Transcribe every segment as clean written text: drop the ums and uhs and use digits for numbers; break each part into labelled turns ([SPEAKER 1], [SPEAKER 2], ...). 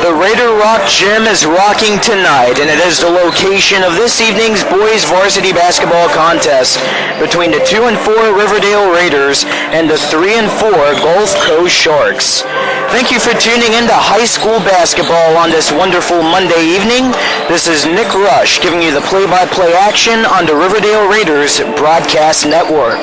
[SPEAKER 1] The Raider Rock Gym is rocking tonight, and it is the location of this evening's boys varsity basketball contest between the 2-4 Riverdale Raiders and the 3-4 Gulf Coast Sharks. Thank you for tuning in to high school basketball on this wonderful Monday evening. This is Nick Rush giving you the play-by-play action on the Riverdale Raiders broadcast network.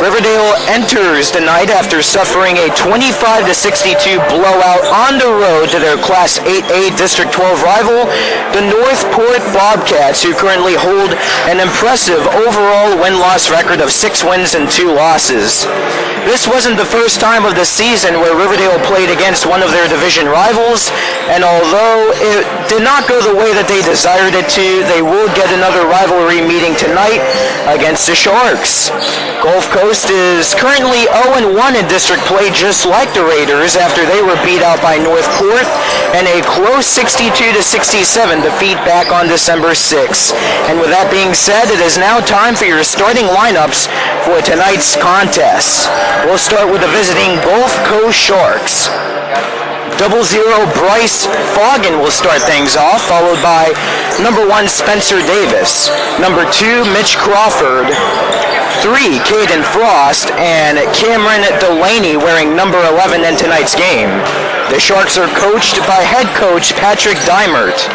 [SPEAKER 1] Riverdale enters the night after suffering a 25-62 blowout on the road to their Class 8A District 12 rival, the Northport Bobcats, who currently hold an impressive overall win-loss record of 6 wins and 2 losses. This wasn't the first time of the season where Riverdale played against one of their division rivals, and although it did not go the way that they desired it to, they will get another rivalry meeting tonight against the Sharks. Gulf Coast is currently 0-1 in district play, just like the Raiders, after they were beat out by Northport and a close 62-67 defeat back on December 6th. And with that being said, it is now time for your starting lineups for tonight's contest. We'll start with the visiting Gulf Coast Sharks. 00 Bryce Foggin will start things off, followed by number 1 Spencer Davis, number 2 Mitch Crawford, 3 Caden Frost, and Cameron Delaney wearing number 11 in tonight's game. The Sharks are coached by head coach Patrick Dimert.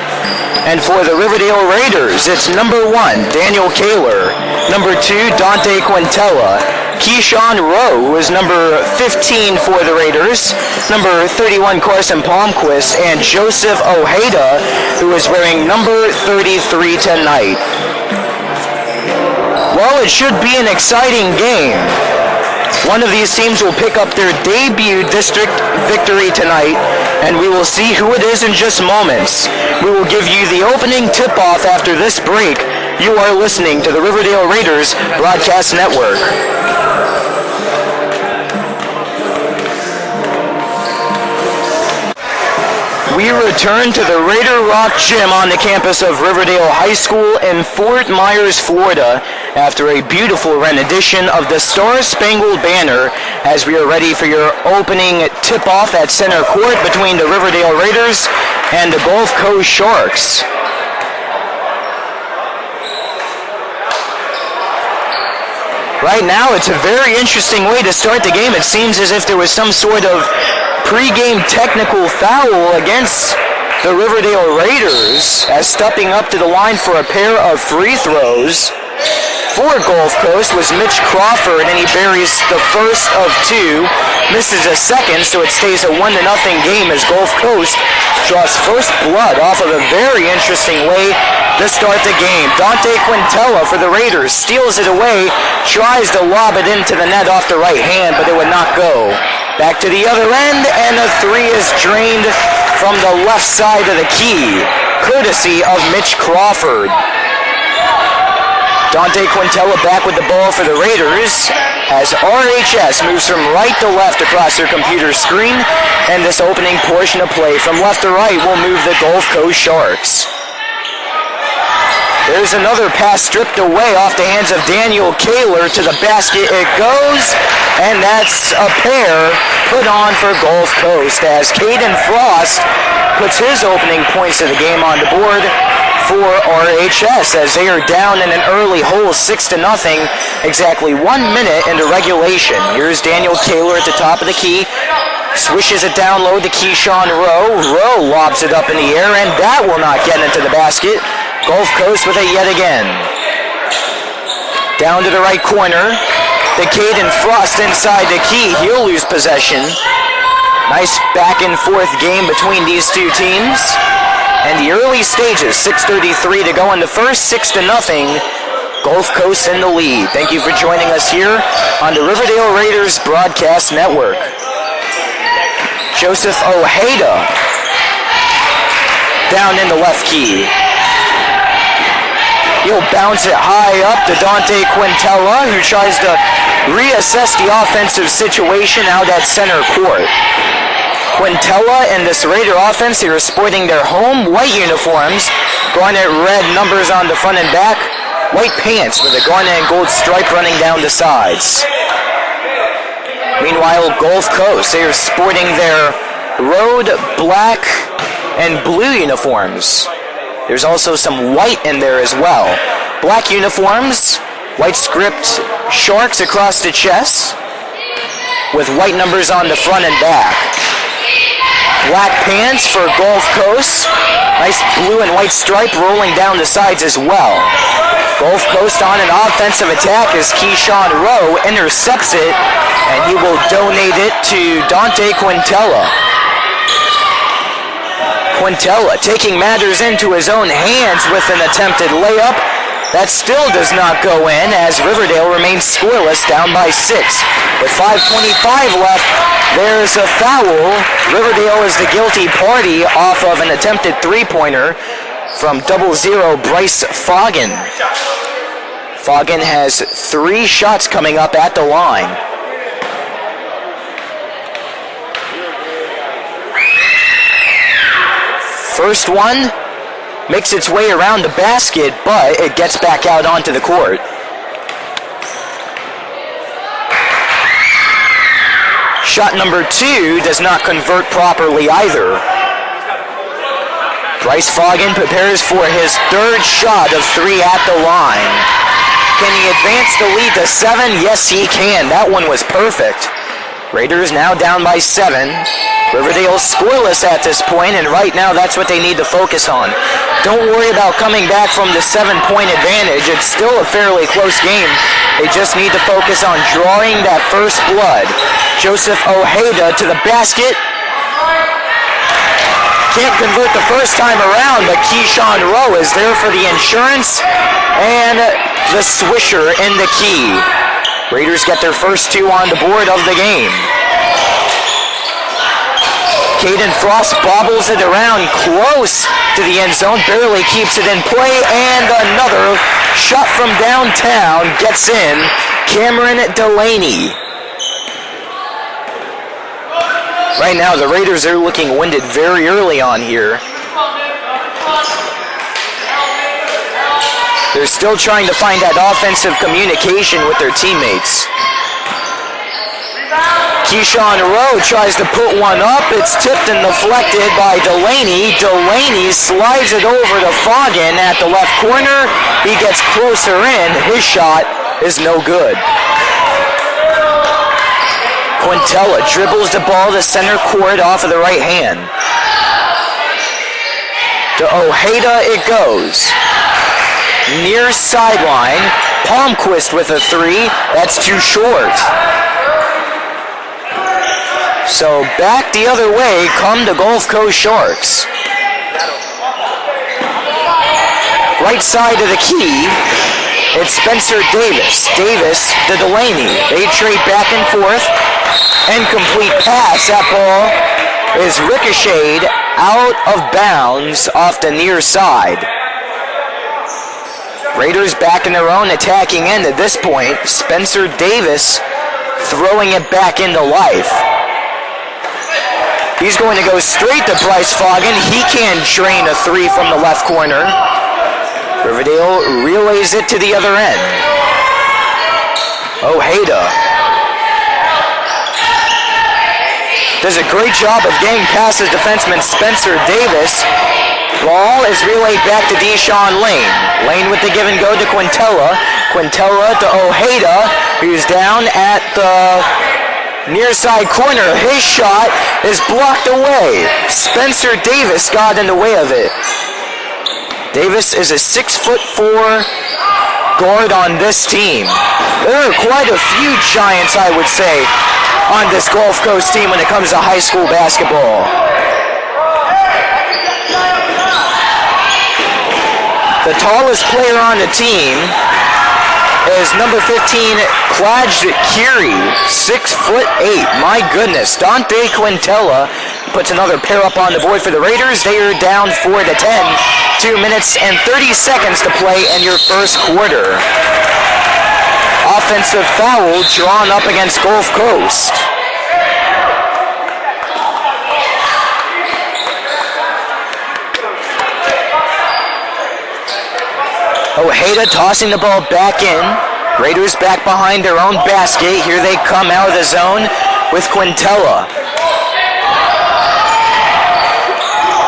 [SPEAKER 1] And for the Riverdale Raiders, it's number 1 Daniel Kaler, number 2 Dante Quintella, Keyshawn Rowe, who is number 15 for the Raiders, number 31 Carson Palmquist, and Joseph Ojeda, who is wearing number 33 tonight. Well, it should be an exciting game. One of these teams will pick up their debut district victory tonight, and we will see who it is in just moments. We will give you the opening tip-off after this break. You are listening to the Riverdale Raiders Broadcast Network. We return to the Raider Rock Gym on the campus of Riverdale High School in Fort Myers, Florida, after a beautiful rendition of the Star Spangled Banner, as we are ready for your opening tip-off at center court between the Riverdale Raiders and the Gulf Coast Sharks. Right now, it's a very interesting way to start the game. It seems as if there was some sort of pre-game technical foul against the Riverdale Raiders, as stepping up to the line for a pair of free throws for Gulf Coast was Mitch Crawford, and he buries the first of 2, misses a second, so it stays a 1-0 game as Gulf Coast draws first blood off of a very interesting way to start the game. Dante Quintella for the Raiders steals it away, tries to lob it into the net off the right hand, but it would not go. Back to the other end, and a 3 is drained from the left side of the key, courtesy of Mitch Crawford. Dante Quintella back with the ball for the Raiders as RHS moves from right to left across their computer screen, and this opening portion of play from left to right will move the Gulf Coast Sharks. There's another pass stripped away off the hands of Daniel Kaler. To the basket it goes, and that's a pair put on for Gulf Coast as Caden Frost puts his opening points of the game on the board for RHS as they are down in an early hole 6-0, exactly 1 minute into regulation. Here's Daniel Kaler at the top of the key, swishes it down low to Keyshawn Rowe. Rowe lobs it up in the air, and that will not get into the basket. Gulf Coast with it yet again. Down to the right corner, the Caden Frost inside the key. He'll lose possession. Nice back and forth game between these two teams. And the early stages, 6:33 to go in the first, 6-0. Gulf Coast in the lead. Thank you for joining us here on the Riverdale Raiders Broadcast Network. Joseph Ojeda down in the left key. He'll bounce it high up to Dante Quintella, who tries to reassess the offensive situation out at center court. Quintella and this Raider offense, they are sporting their home white uniforms, garnet red numbers on the front and back, white pants with a garnet and gold stripe running down the sides. Meanwhile, Gulf Coast, they are sporting their road black and blue uniforms. There's also some white in there as well. Black uniforms, white script Sharks across the chest, with white numbers on the front and back. Black pants for Gulf Coast. Nice blue and white stripe rolling down the sides as well. Gulf Coast on an offensive attack as Keyshawn Rowe intercepts it, and he will donate it to Dante Quintella. Quintella taking matters into his own hands with an attempted layup. That still does not go in as Riverdale remains scoreless, down by 6. With 5:25 left, there's a foul. Riverdale is the guilty party off of an attempted three-pointer from 00 Bryce Foggin. Foggin has 3 shots coming up at the line. First one makes its way around the basket, but it gets back out onto the court. Shot number 2 does not convert properly either. Bryce Foggin prepares for his 3rd shot of 3 at the line. Can he advance the lead to 7? Yes, he can. That one was perfect. Raiders now down by 7. Riverdale scoreless at this point, and right now that's what they need to focus on. Don't worry about coming back from the 7-point advantage. It's still a fairly close game. They just need to focus on drawing that first blood. Joseph Ojeda to the basket. Can't convert the first time around, but Keyshawn Rowe is there for the insurance and the swisher in the key. Raiders get their first 2 on the board of the game. Caden Frost bobbles it around close to the end zone, barely keeps it in play, and another shot from downtown gets in. Cameron Delaney. Right now, the Raiders are looking winded very early on here. They're still trying to find that offensive communication with their teammates. Keyshawn Rowe tries to put one up. It's tipped and deflected by Delaney. Delaney slides it over to Foggin at the left corner. He gets closer in. His shot is no good. Quintella dribbles the ball to center court off of the right hand. To Ojeda it goes. Near sideline. Palmquist with a 3. That's too short. So back the other way come the Gulf Coast Sharks. Right side of the key, it's Spencer Davis. Davis to Delaney. They trade back and forth. Incomplete pass. That ball is ricocheted out of bounds off the near side. Raiders back in their own attacking end at this point. Spencer Davis throwing it back into life. He's going to go straight to Bryce Foggin. He can't drain a 3 from the left corner. Riverdale relays it to the other end. Ojeda does a great job of getting past his defenseman Spencer Davis. Ball is relayed back to Deshaun Lane. Lane with the give and go to Quintella. Quintella to Ojeda, who's down at the near side corner. His shot is blocked away. Spencer Davis got in the way of it. Davis is a 6'4" guard on this team. There are quite a few giants, I would say, on this Gulf Coast team when it comes to high school basketball. The tallest player on the team is number 15, Klaj Kiri, 6'8". My goodness. Dante Quintella puts another pair up on the board for the Raiders. They are down 4-10. 2 minutes and 30 seconds to play in your first quarter. Offensive foul drawn up against Gulf Coast. Ojeda tossing the ball back in. Raiders back behind their own basket. Here they come out of the zone with Quintella.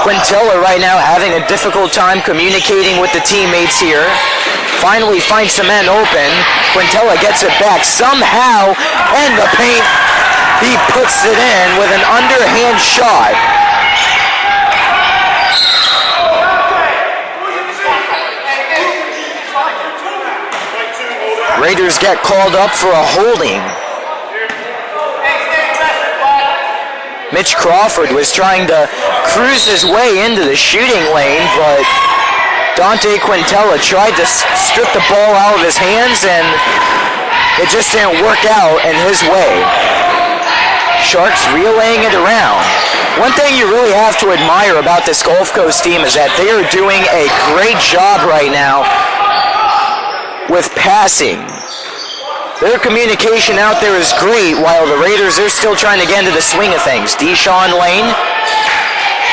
[SPEAKER 1] Quintella right now having a difficult time communicating with the teammates here. Finally finds some men open. Quintella gets it back somehow, and the paint, he puts it in with an underhand shot. Raiders get called up for a holding. Mitch Crawford was trying to cruise his way into the shooting lane, but Dante Quintella tried to strip the ball out of his hands, and it just didn't work out in his way. Sharks relaying it around. One thing you really have to admire about this Gulf Coast team is that they are doing a great job right now with passing. Their communication out there is great, while the Raiders are still trying to get into the swing of things. Deshaun Lane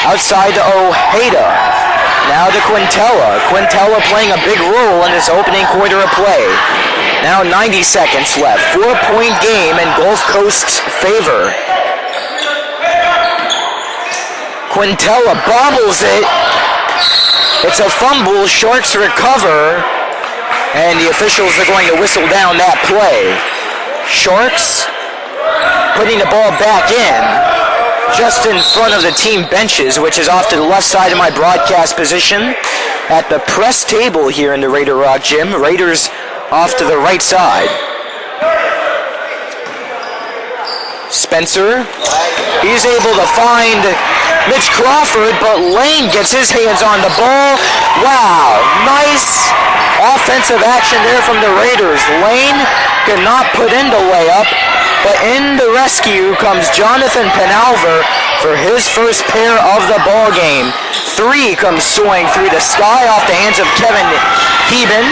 [SPEAKER 1] outside to Ojeda. Now to Quintella. Quintella playing a big role in this opening quarter of play. Now 90 seconds left. 4-point game in Gulf Coast's favor. Quintella bobbles it. It's a fumble. Sharks recover. And the officials are going to whistle down that play. Sharks putting the ball back in just in front of the team benches, which is off to the left side of my broadcast position at the press table here in the Raider Rock Gym. Raiders off to the right side. Spencer, he's able to find Mitch Crawford, but Lane gets his hands on the ball. Wow, nice offensive action there from the Raiders. Lane could not put in the layup, but in the rescue comes Jonathan Penalver for his first pair of the ball game. 3 comes soaring through the sky off the hands of Kevin Heben,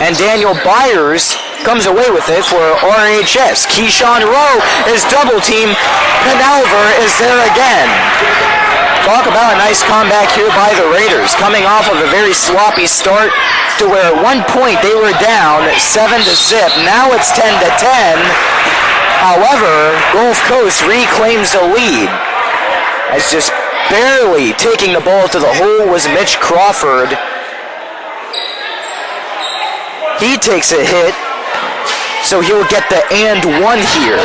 [SPEAKER 1] and Daniel Byers comes away with it for RHS. Keyshawn Rowe is double team. Penalver is there again. Talk about a nice comeback here by the Raiders, coming off of a very sloppy start to where at one point they were down 7-0. Now it's 10-10. However, Gulf Coast reclaims the lead, as just barely taking the ball to the hole was Mitch Crawford. He takes a hit, so he'll get the and one here.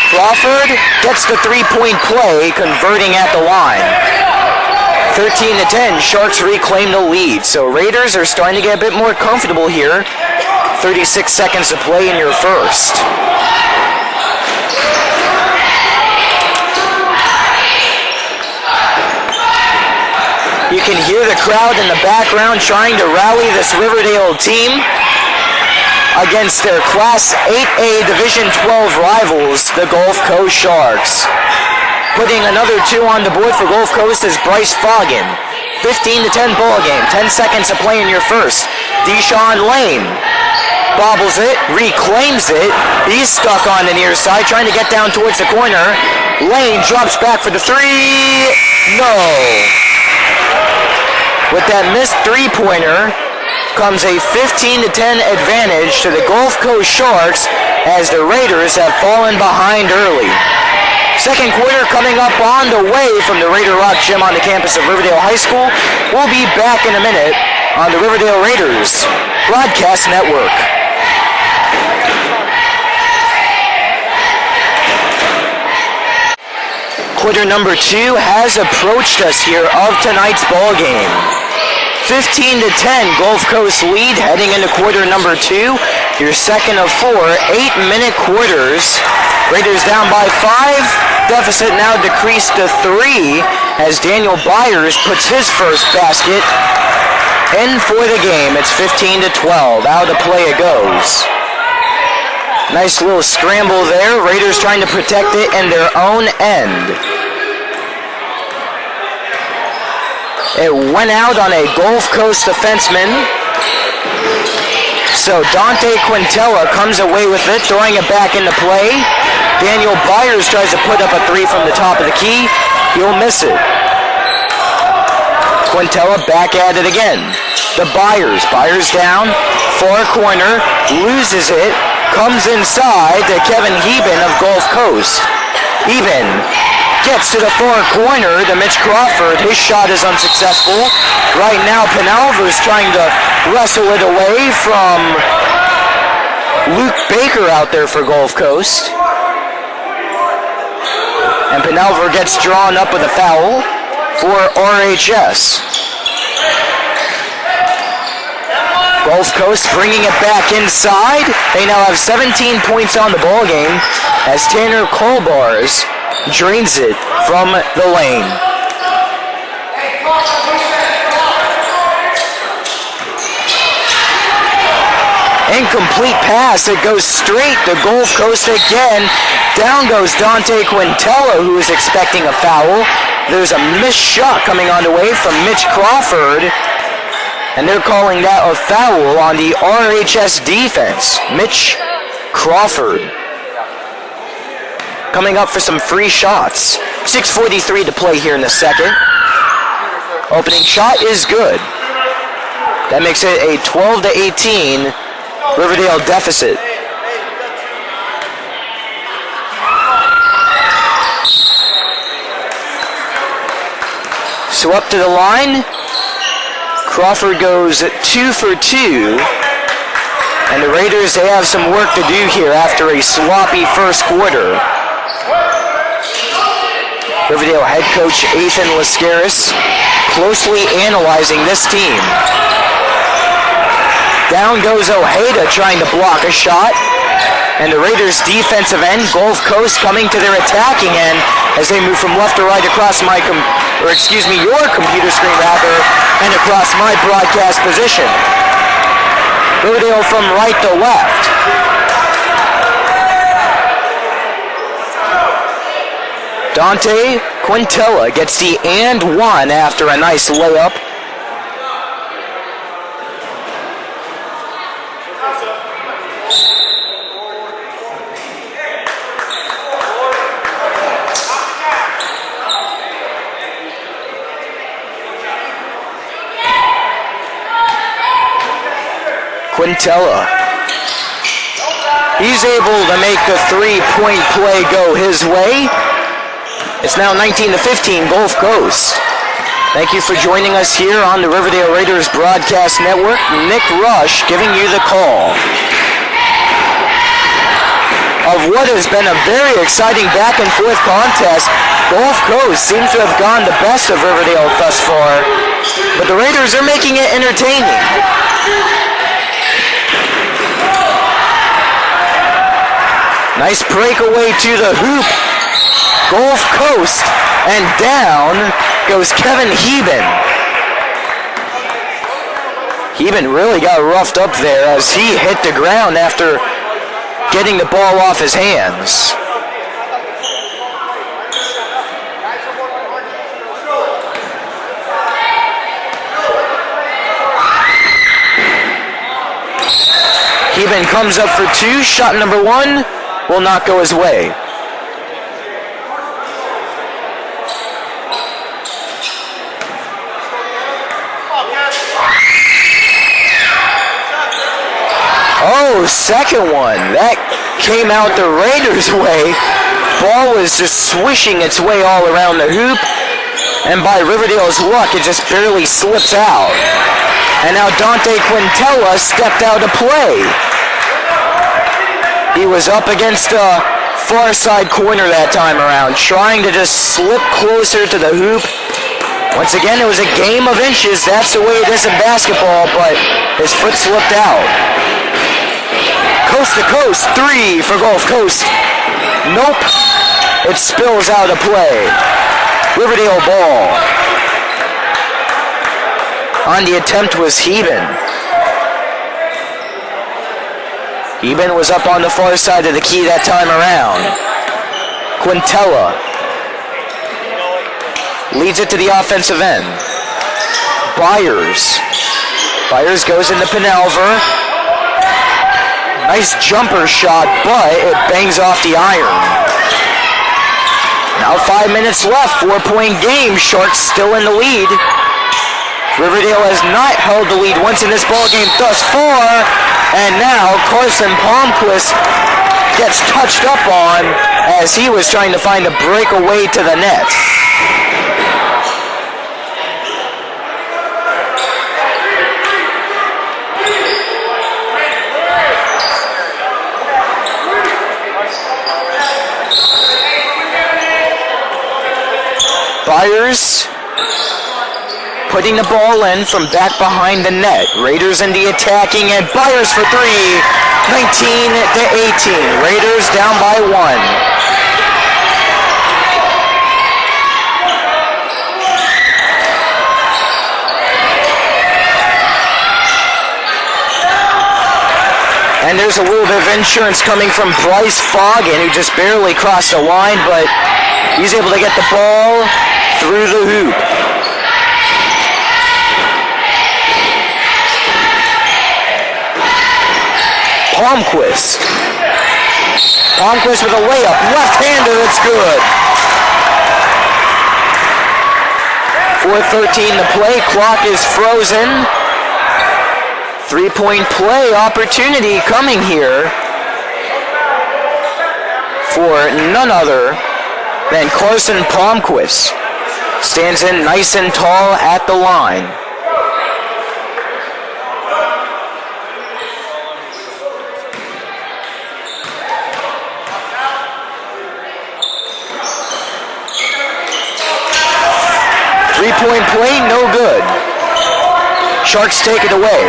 [SPEAKER 1] Crawford gets the 3-point play, converting at the line. 13-10, Sharks reclaim the lead. So Raiders are starting to get a bit more comfortable here. 36 seconds to play in your first. You can hear the crowd in the background trying to rally this Riverdale team against their Class 8A Division 12 rivals, the Gulf Coast Sharks. Putting another 2 on the board for Gulf Coast is Bryce Foggin. 15-10 ball game. 10 seconds to play in your first. Deshaun Lane bobbles it, reclaims it. He's stuck on the near side, trying to get down towards the corner. Lane drops back for the 3. No. With that missed 3-pointer comes a 15-10 advantage to the Gulf Coast Sharks, as the Raiders have fallen behind early. Second quarter coming up on the way from the Raider Rock Gym on the campus of Riverdale High School. We'll be back in a minute on the Riverdale Raiders Broadcast Network. Quarter number 2 has approached us here of tonight's ball game. 15-10 Gulf Coast lead heading into quarter number 2. Your second of 4 8-minute quarters. Raiders down by 5. Deficit now decreased to 3 as Daniel Byers puts his first basket in for the game. It's 15-12. Out of play it goes. Nice little scramble there. Raiders trying to protect it in their own end. It went out on a Gulf Coast defenseman. So Dante Quintella comes away with it, throwing it back into play. Daniel Byers tries to put up a 3 from the top of the key. He'll miss it. Quintella back at it again. The Byers down, far corner, loses it, comes inside to Kevin Heben of Gulf Coast. Heben gets to the far corner to Mitch Crawford. His shot is unsuccessful. Right now, Penalver's trying to wrestle it away from Luke Baker out there for Gulf Coast. And Penalver gets drawn up with a foul for RHS. Gulf Coast bringing it back inside. They now have 17 points on the ball game as Tanner Kolbars drains it from the lane. Incomplete pass. It goes straight to Gulf Coast again. Down goes Dante Quintella, who is expecting a foul. There's a missed shot coming on the way from Mitch Crawford. And they're calling that a foul on the RHS defense. Mitch Crawford coming up for some free shots. 6:43 to play here in the second. Opening shot is good. That makes it a 12-18 Riverdale deficit. So up to the line. Crawford goes 2 for 2. And the Raiders, they have some work to do here after a sloppy first quarter. Riverdale head coach Ethan Lascaris closely analyzing this team. Down goes Ojeda trying to block a shot. And the Raiders defensive end, Gulf Coast, coming to their attacking end as they move from left to right across your computer screen rather, and across my broadcast position. Riverdale from right to left. Dante Quintella gets the and one after a nice layup. Quintella. He's able to make the three-point play go his way. It's now 19-15, Gulf Coast. Thank you for joining us here on the Riverdale Raiders Broadcast Network. Nick Rush giving you the call of what has been a very exciting back-and-forth contest. Gulf Coast seems to have gone the best of Riverdale thus far, but the Raiders are making it entertaining. Nice breakaway to the hoop. Gulf Coast, and down goes Kevin Heben. Heben really got roughed up there as he hit the ground after getting the ball off his hands. Heben comes up for two. Shot number one will not go his way. Oh, second one. That came out the Raiders' way. Ball was just swishing its way all around the hoop. And by Riverdale's luck, it just barely slips out. And now Dante Quintella stepped out to play. He was up against the far side corner that time around, trying to just slip closer to the hoop. Once again, it was a game of inches. That's the way it is in basketball, but his foot slipped out. Coast to coast, three for Gulf Coast. Nope. It spills out of play. Riverdale ball. On the attempt was Heben. Heben was up on the far side of the key that time around. Quintella leads it to the offensive end. Byers goes into Penalver. Nice jumper shot, but it bangs off the iron. Now 5 minutes left, 4-point game. Sharks still in the lead. Riverdale has not held the lead once in this ball game thus far. And now Carson Palmquist gets touched up on as he was trying to find a breakaway to the net. Byers putting the ball in from back behind the net. Raiders in the attacking and Byers for three. 19-18. Raiders down by one. And there's a little bit of insurance coming from Bryce Foggin, who just barely crossed the line, but he's able to get the ball through the hoop. Palmquist with a layup, left-hander, it's good. 4:13 to play, clock is frozen. 3-point play opportunity coming here for none other than Carson Palmquist. Stands in nice and tall at the line. Three-point play, no good. Sharks take it away.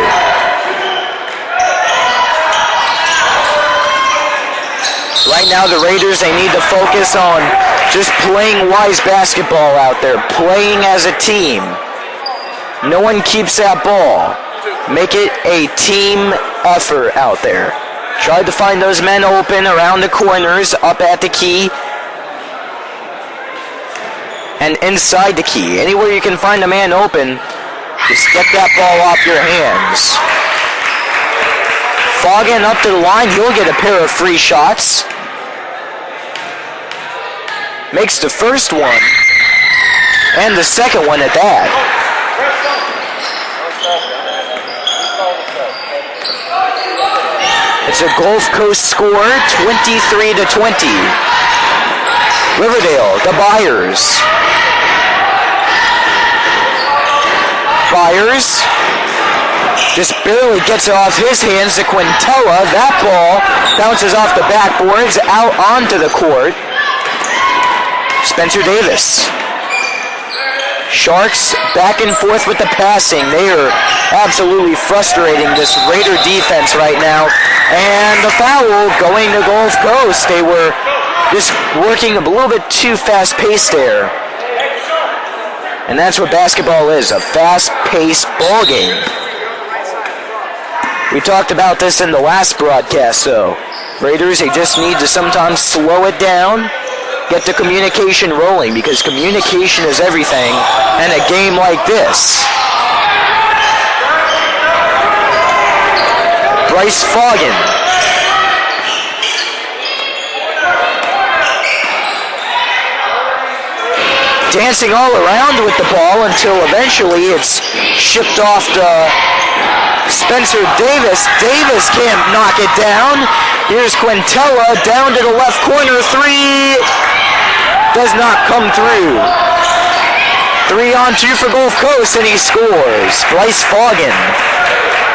[SPEAKER 1] Right now the Raiders, they need to focus on just playing wise basketball out there, playing as a team. No one keeps that ball. Make it a team effort out there. Try to find those men open around the corners, up at the key, and inside the key. Anywhere you can find a man open, just get that ball off your hands. Foggin up to the line, he'll get a pair of free shots. Makes the first one, and the second one at that. It's a Gulf Coast score, 23-20. Riverdale, the Byers. Byers just barely gets it off his hands to Quintella. That ball bounces off the backboards out onto the court. Spencer Davis. Sharks back and forth with the passing. They are absolutely frustrating this Raider defense right now. And the foul going to Gulf Coast. They were just working a little bit too fast-paced there. And that's what basketball is, a fast-paced ball game. We talked about this in the last broadcast, though. Raiders, they just need to sometimes slow it down, get the communication rolling, because communication is everything in a game like this. Bryce Foggin. Dancing all around with the ball until eventually it's shipped off to Spencer Davis. Davis can't knock it down. Here's Quintella down to the left corner. Three does not come through. 3-on-2 for Gulf Coast, and he scores. Bryce Foggin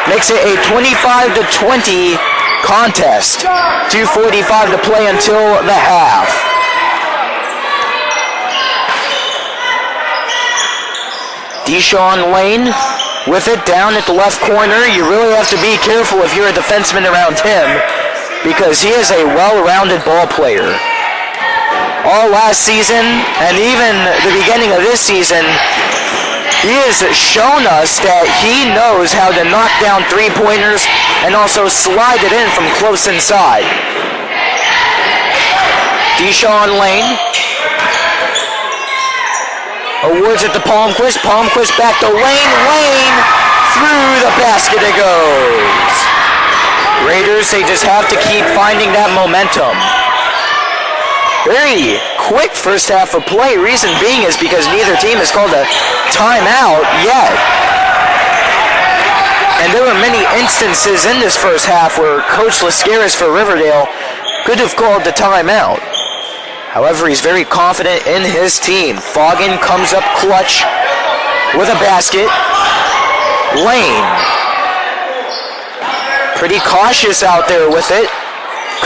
[SPEAKER 1] makes it a 25-20 contest. 2:45 to play until the half. Deshaun Lane with it down at the left corner. You really have to be careful if you're a defenseman around him, because he is a well-rounded ball player. All last season and even the beginning of this season, he has shown us that he knows how to knock down three-pointers and also slide it in from close inside. Deshaun Lane. Awards it to Palmquist. Palmquist back to Lane. Lane through the basket it goes. Raiders, they just have to keep finding that momentum. Very quick first half of play. Reason being is because neither team has called a timeout yet. And there were many instances in this first half where Coach Lascaris for Riverdale could have called the timeout. However, he's very confident in his team. Foggin comes up clutch with a basket. Lane. Pretty cautious out there with it.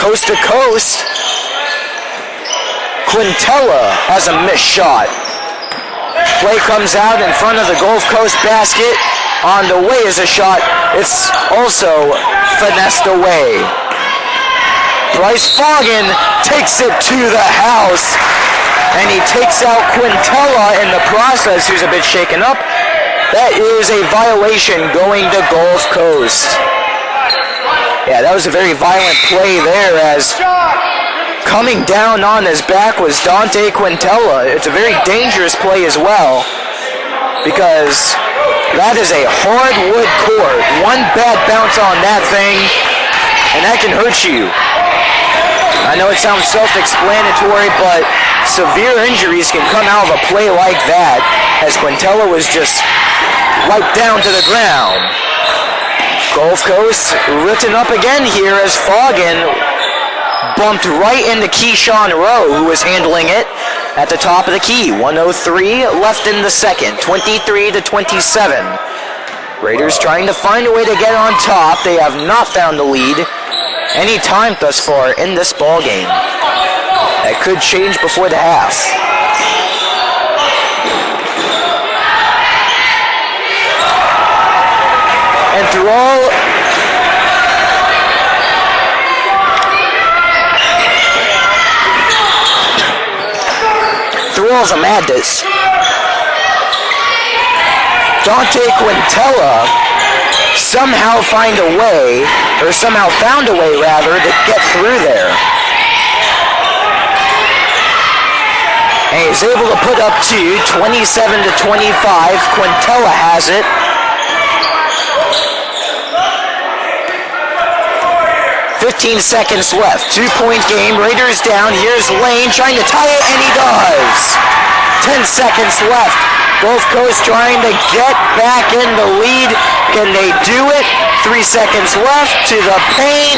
[SPEAKER 1] Coast to coast. Quintella has a missed shot. Play comes out in front of the Gulf Coast basket. On the way is a shot. It's also finessed away. Bryce Foggin takes it to the house. And he takes out Quintella in the process, who's a bit shaken up. That is a violation going to Gulf Coast. Yeah, that was a very violent play there, as coming down on his back was Dante Quintella. It's a very dangerous play as well, because that is a hardwood court. One bad bounce on that thing, and that can hurt you. I know it sounds self-explanatory, but severe injuries can come out of a play like that, as Quintella was just wiped down to the ground. Gulf Coast written up again here as Foggin bumped right into Keyshawn Rowe, who was handling it at the top of the key. 1:03 left in the second, 23-27. Raiders trying to find a way to get on top. They have not found the lead any time thus far in this ball game. That could change before the half. And through all the madness, Dante Quintella somehow found a way rather, to get through there. And he's able to put up two, 27-25. Quintella has it. .15 seconds left. 2-point game. Raiders down. Here's Lane trying to tie it, and he does. 10 seconds left. Gulf Coast trying to get back in the lead. Can they do it? 3 seconds left to the paint.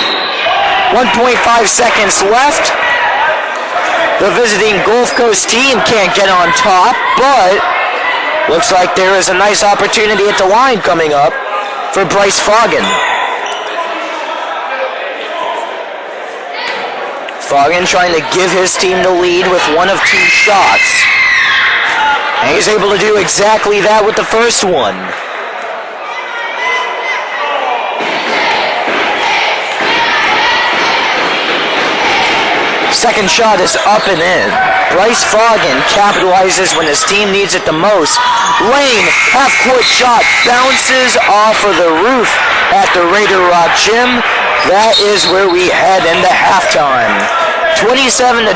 [SPEAKER 1] 1.5 seconds left. The visiting Gulf Coast team can't get on top, but looks like there is a nice opportunity at the line coming up for Bryce Foggin. Foggin trying to give his team the lead with one of two shots. And he's able to do exactly that with the first one. Second shot is up and in. Bryce Foggin capitalizes when his team needs it the most. Lane, half-court shot, bounces off of the roof at the Raider Rock Gym. That is where we head into halftime. 27-29,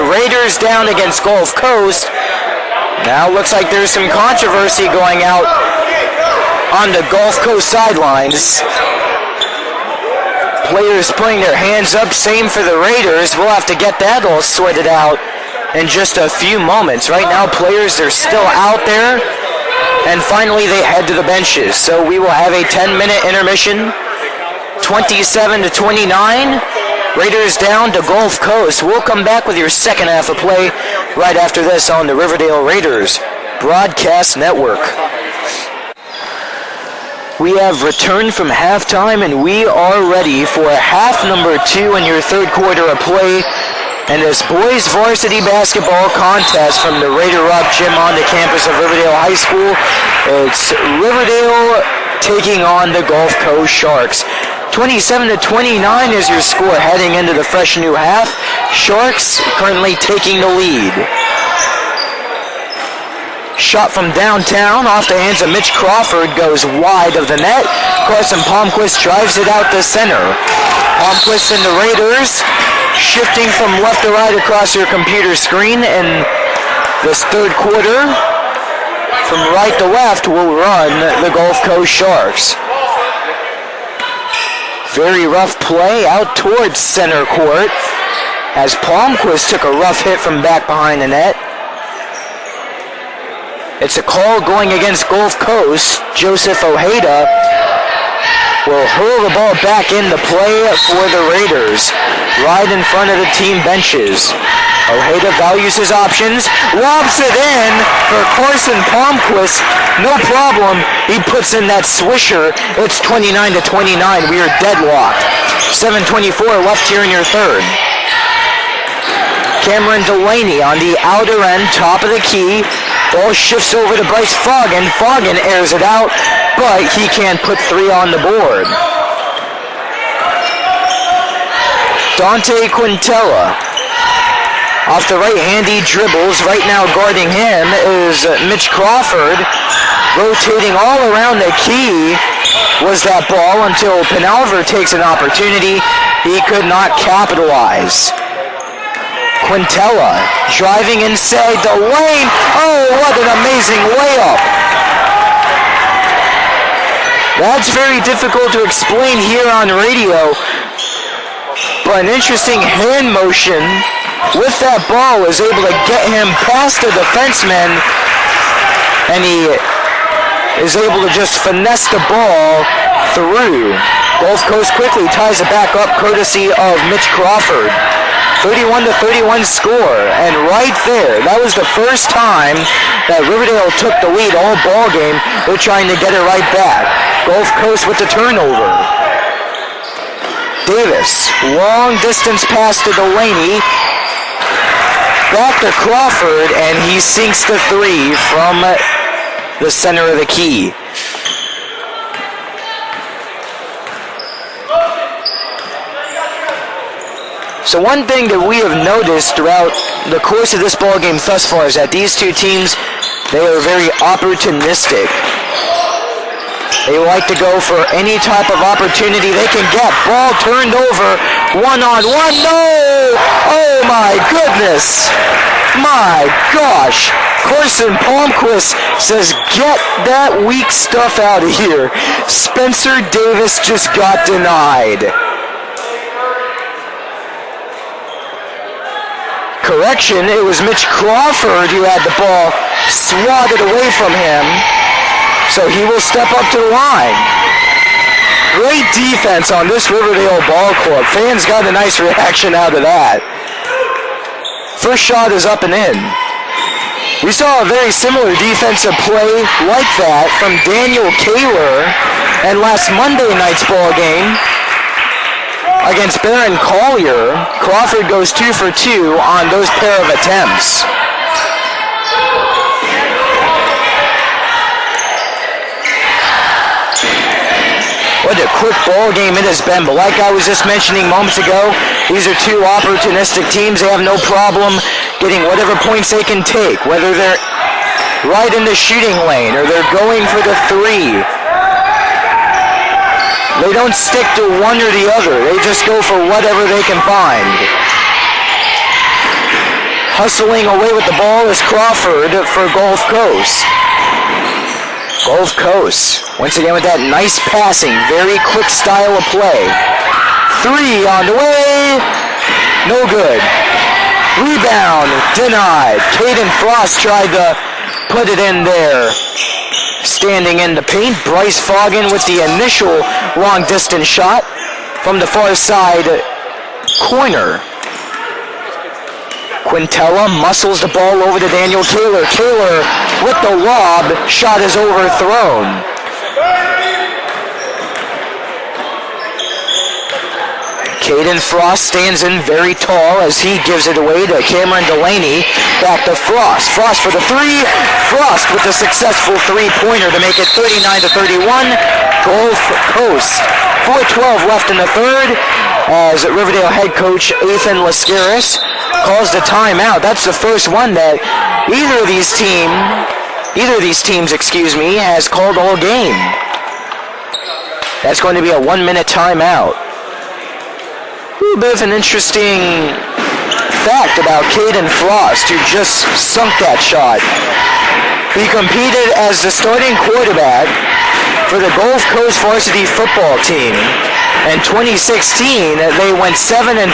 [SPEAKER 1] Raiders down against Gulf Coast. Now looks like there's some controversy going out on the Gulf Coast sidelines. Players putting their hands up, same for the Raiders. We'll have to get that all sorted out in just a few moments. Right now, players are still out there, and finally they head to the benches. So we will have a 10-minute intermission. 27-29, Raiders down to Gulf Coast. We'll come back with your second half of play right after this on the Riverdale Raiders Broadcast Network. We have returned from halftime, and we are ready for half number 2 in your third quarter of play in this boys varsity basketball contest from the Raider Rock Gym on the campus of Riverdale High School. It's Riverdale taking on the Gulf Coast Sharks. 27-29 is your score heading into the fresh new half. Sharks currently taking the lead. Shot from downtown off the hands of Mitch Crawford goes wide of the net. Carson Palmquist drives it out the center. Palmquist and the Raiders shifting from left to right across your computer screen in this third quarter. From right to left will run the Gulf Coast Sharks. Very rough play out towards center court as Palmquist took a rough hit from back behind the net. It's a call going against Gulf Coast. Joseph Ojeda will hurl the ball back into play for the Raiders, right in front of the team benches. Ojeda values his options, lobs it in for Carson Palmquist. No problem. He puts in that swisher. It's 29-29. We are deadlocked. 7:24 left here in your third. Cameron Delaney on the outer end, top of the key. Ball shifts over to Bryce Foggin. Foggin airs it out, but he can't put 3 on the board. Dante Quintella. Off the right hand, he dribbles. Right now guarding him is Mitch Crawford. Rotating all around the key was that ball until Penalver takes an opportunity. He could not capitalize. Quintella driving inside the lane. Oh, what an amazing layup. That's very difficult to explain here on radio, but an interesting hand motion with that ball is able to get him past the defenseman, and he is able to just finesse the ball through. Gulf Coast quickly ties it back up courtesy of Mitch Crawford. 31-31 score, and right there, that was the first time that Riverdale took the lead all ball game. They're trying to get it right back. Gulf Coast with the turnover. Davis, long distance pass to Delaney. Back to Crawford, and he sinks the 3 from the center of the key. So one thing that we have noticed throughout the course of this ball game thus far is that these two teams, they are very opportunistic. They like to go for any type of opportunity they can get. Ball turned over, one-on-one, no! Oh my goodness! My gosh! Carson Palmquist says, get that weak stuff out of here. Spencer Davis just got denied. Correction, it was Mitch Crawford who had the ball swatted away from him. So he will step up to the line. Great defense on this Riverdale ball club. Fans got a nice reaction out of that. First shot is up and in. We saw a very similar defensive play like that from Daniel Kaler and last Monday night's ball game against Barron Collier. Crawford goes 2 for 2 on those pair of attempts. What a quick ball game it has been, but like I was just mentioning moments ago, these are two opportunistic teams. They have no problem getting whatever points they can take, whether they're right in the shooting lane or they're going for the 3. They don't stick to one or the other. They just go for whatever they can find. Hustling away with the ball is Crawford for Gulf Coast. Gulf Coast, once again with that nice passing, very quick style of play. 3 on the way, no good. Rebound, denied. Caden Frost tried to put it in there. Standing in the paint, Bryce Foggin with the initial long distance shot from the far side corner. Quintella muscles the ball over to Daniel Kaler. Kaler with the lob, shot is overthrown. Caden Frost stands in very tall as he gives it away to Cameron Delaney. Back to Frost. Frost for the 3. Frost with a successful 3-pointer to make it 39-31. Gulf Coast. 4:12 left in the third as Riverdale head coach Ethan Lascaris calls the timeout. That's the first one that either of these teams, has called all game. That's going to be a 1-minute timeout. A bit of an interesting fact about Caden Frost, who just sunk that shot. He competed as the starting quarterback for the Gulf Coast varsity football team. In 2016, they went 7-4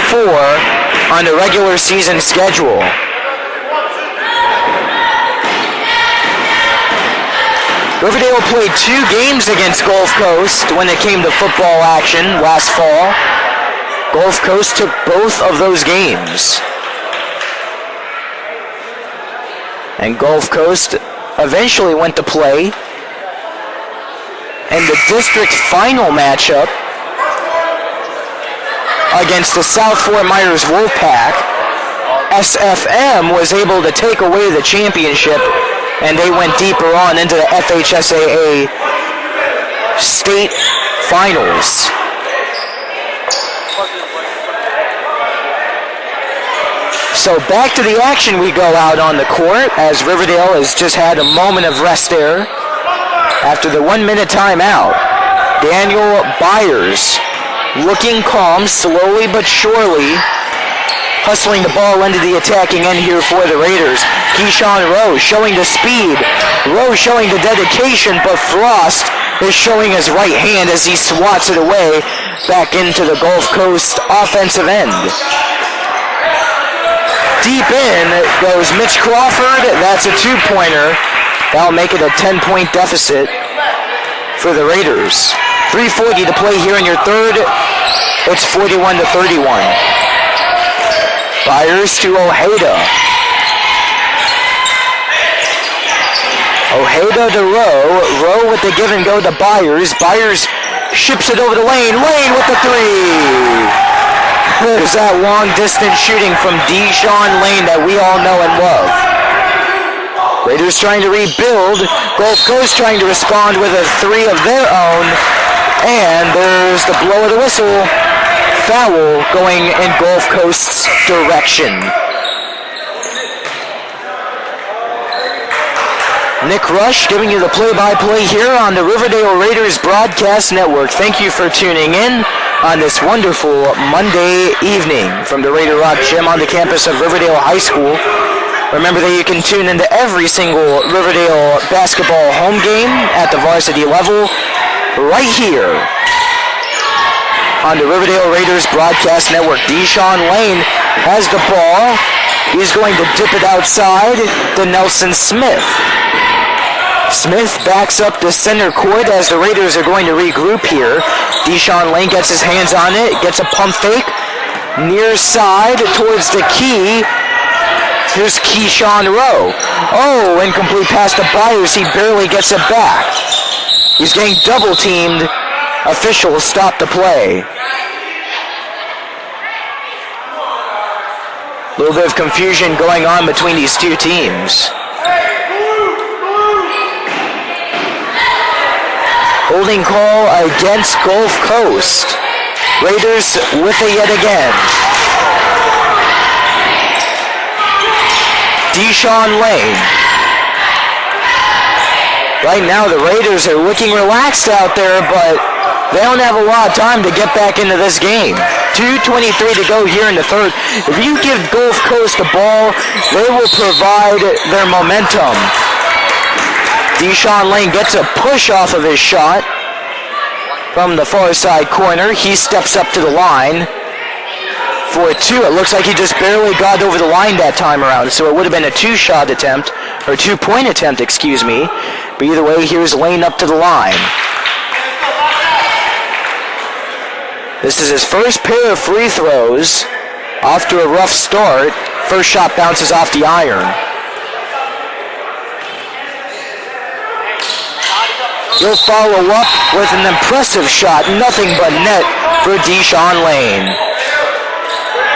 [SPEAKER 1] on the regular season schedule. Riverdale played 2 games against Gulf Coast when it came to football action last fall. Gulf Coast took both of those games. And Gulf Coast eventually went to play in the district final matchup against the South Fort Myers Wolfpack. SFM was able to take away the championship, and they went deeper on into the FHSAA state finals. So back to the action we go out on the court as Riverdale has just had a moment of rest there after the 1-minute timeout. Daniel Byers looking calm, slowly but surely hustling the ball into the attacking end here for the Raiders. Keyshawn Rowe showing the speed. Rowe showing the dedication, but Frost is showing his right hand as he swats it away back into the Gulf Coast offensive end. Deep in goes Mitch Crawford. That's a 2-pointer. That'll make it a 10-point deficit for the Raiders. 3:40 to play here in your third. It's 41-31. Byers to Ojeda. Ojeda to Rowe. Rowe with the give and go to Byers. Byers ships it over the lane. Lane with the 3. There's that long distance shooting from Deshaun Lane that we all know and love. Raiders trying to rebuild. Gulf Coast trying to respond with a 3 of their own. And there's the blow of the whistle. Foul going in Gulf Coast's direction. Nick Rush giving you the play-by-play here on the Riverdale Raiders Broadcast Network. Thank you for tuning in on this wonderful Monday evening from the Raider Rock Gym on the campus of Riverdale High School. Remember that you can tune into every single Riverdale basketball home game at the varsity level right here on the Riverdale Raiders Broadcast Network. Deshaun Lane has the ball. He's going to dip it outside to Nelson Smith. Smith backs up the center court as the Raiders are going to regroup here. Deshaun Lane gets his hands on it, gets a pump fake. Near side towards the key. Here's Keyshawn Rowe. Oh, incomplete pass to Byers. He barely gets it back. He's getting double teamed. Officials stop the play. A little bit of confusion going on between these two teams. Holding call against Gulf Coast. Raiders with it yet again. Deshaun Lane. Right now the Raiders are looking relaxed out there, but they don't have a lot of time to get back into this game. 2:23 to go here in the third. If you give Gulf Coast the ball, they will provide their momentum. Deshaun Lane gets a push off of his shot from the far side corner. He steps up to the line for 2. It looks like he just barely got over the line that time around, so it would have been a 2-shot attempt, or 2-point attempt, excuse me. But either way, here's Lane up to the line. This is his first pair of free throws. Off to a rough start. First shot bounces off the iron. He'll follow up with an impressive shot. Nothing but net for Deshaun Lane.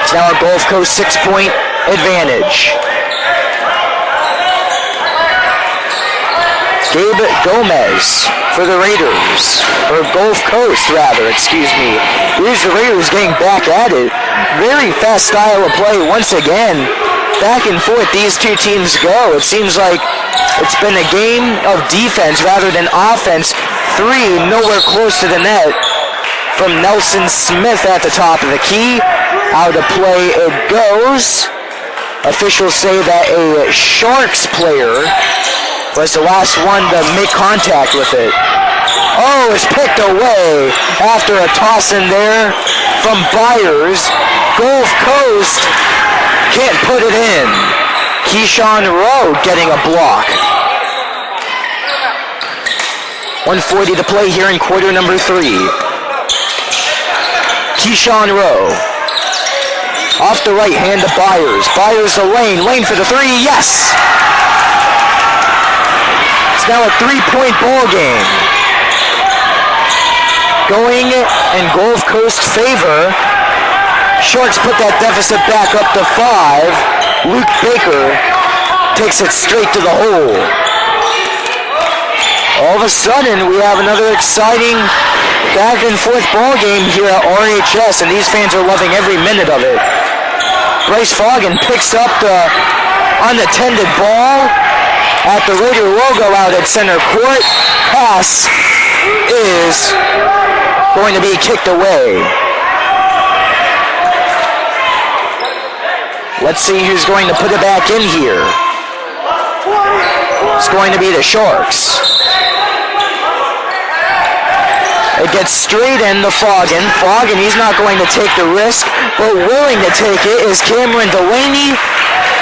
[SPEAKER 1] It's now a Gulf Coast 6-point advantage. Gabe Gomez for the Raiders, or Gulf Coast rather, excuse me. Here's the Raiders getting back at it. Very fast style of play once again. Back and forth these two teams go. It seems like it's been a game of defense rather than offense. 3 nowhere close to the net from Nelson Smith at the top of the key. Out of play it goes. Officials say that a Sharks player was the last one to make contact with it. Oh, it's picked away after a toss in there from Byers. Gulf Coast can't put it in. Keyshawn Rowe getting a block. 1:40 to play here in quarter number 3. Keyshawn Rowe. Off the right hand to Byers. Byers to Lane. Lane for the 3. Yes! It's now a 3-point ball game. Going in Gulf Coast favor. Sharks put that deficit back up to 5. Luke Baker takes it straight to the hole. All of a sudden, we have another exciting back and forth ball game here at RHS, and these fans are loving every minute of it. Bryce Foggin picks up the unattended ball at the Raider logo out at center court. Pass is going to be kicked away. Let's see who's going to put it back in here. It's going to be the Sharks. It gets straight in to Foggin. Foggin, he's not going to take the risk, but willing to take it is Cameron Delaney.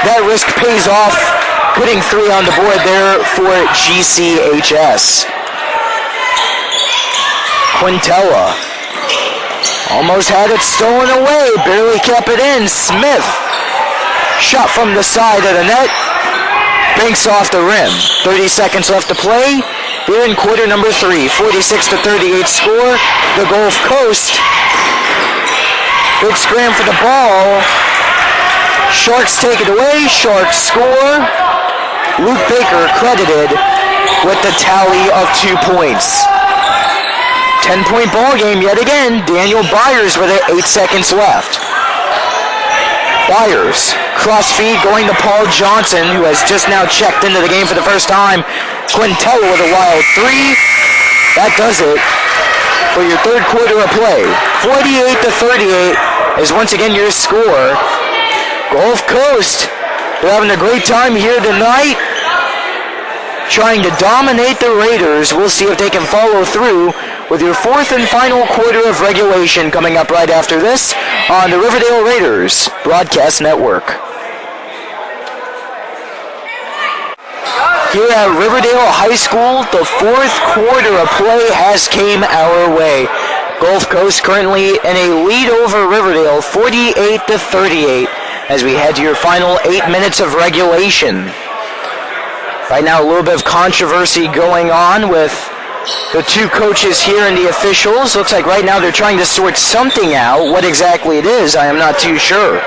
[SPEAKER 1] That risk pays off, putting 3 on the board there for GCHS. Quintella almost had it stolen away, barely kept it in. Smith, shot from the side of the net, banks off the rim. 30 seconds left to play. Here in quarter number 3, 46-38 score. The Gulf Coast. Big scram for the ball. Sharks take it away. Sharks score. Luke Baker credited with the tally of 2 points. 10-point ball game yet again. Daniel Byers with it, 8 seconds left. Byers, cross feed going to Paul Johnson, who has just now checked into the game for the first time. Quintella with a wild 3. That does it for your third quarter of play. 48-38 is once again your score. Gulf Coast, they're having a great time here tonight, trying to dominate the Raiders. We'll see if they can follow through with your fourth and final quarter of regulation coming up right after this on the Riverdale Raiders Broadcast Network. Here at Riverdale High School, the fourth quarter of play has came our way. Gulf Coast currently in a lead over Riverdale, 48-38, as we head to your final 8 minutes of regulation. Right now, a little bit of controversy going on with the two coaches here and the officials. Looks like right now they're trying to sort something out. What exactly it is, I am not too sure.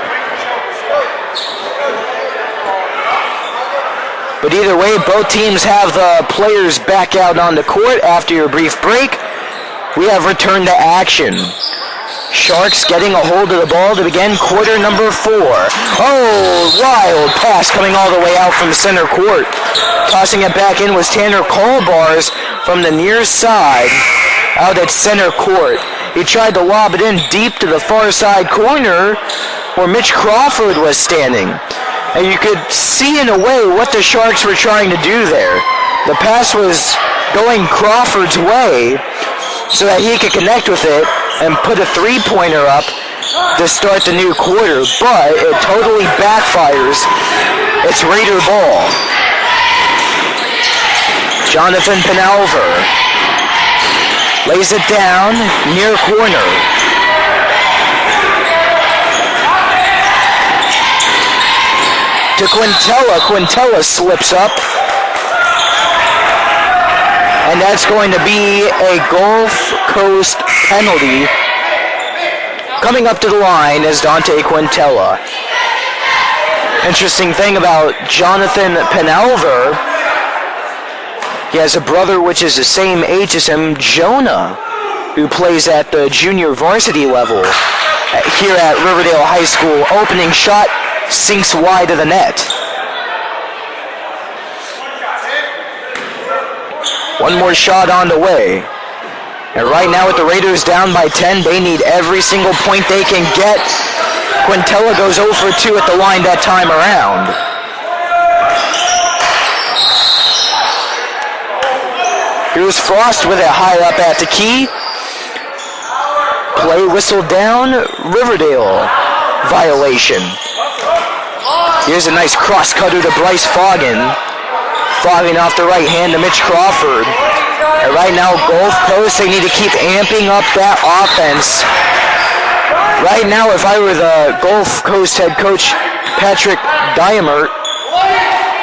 [SPEAKER 1] But either way, both teams have the players back out on the court after your brief break. We have returned to action. Sharks getting a hold of the ball to begin quarter number 4. Oh, wild pass coming all the way out from center court. Tossing it back in was Tanner Colbars from the near side out at center court. He tried to lob it in deep to the far side corner where Mitch Crawford was standing. And you could see in a way what the Sharks were trying to do there. The pass was going Crawford's way so that he could connect with it and put a 3-pointer up to start the new quarter, but it totally backfires. It's Raider ball. Jonathan Penalver lays it down near corner. To Quintella. Quintella slips up. And that's going to be a Gulf Coast penalty. Coming up to the line is Dante Quintella. Interesting thing about Jonathan Penalver, he has a brother which is the same age as him, Jonah, who plays at the junior varsity level here at Riverdale High School. Opening shot sinks wide of the net. One more shot on the way. And right now with the Raiders down by 10, they need every single point they can get. Quintella goes 0 for 2 at the line that time around. Here's Frost with it high up at the key. Play whistled down. Riverdale violation. Here's a nice cross cutter to Bryce Foggin. Foggin off the right hand to Mitch Crawford. And right now, Gulf Coast, they need to keep amping up that offense. Right now, if I were the Gulf Coast head coach, Patrick Diamert,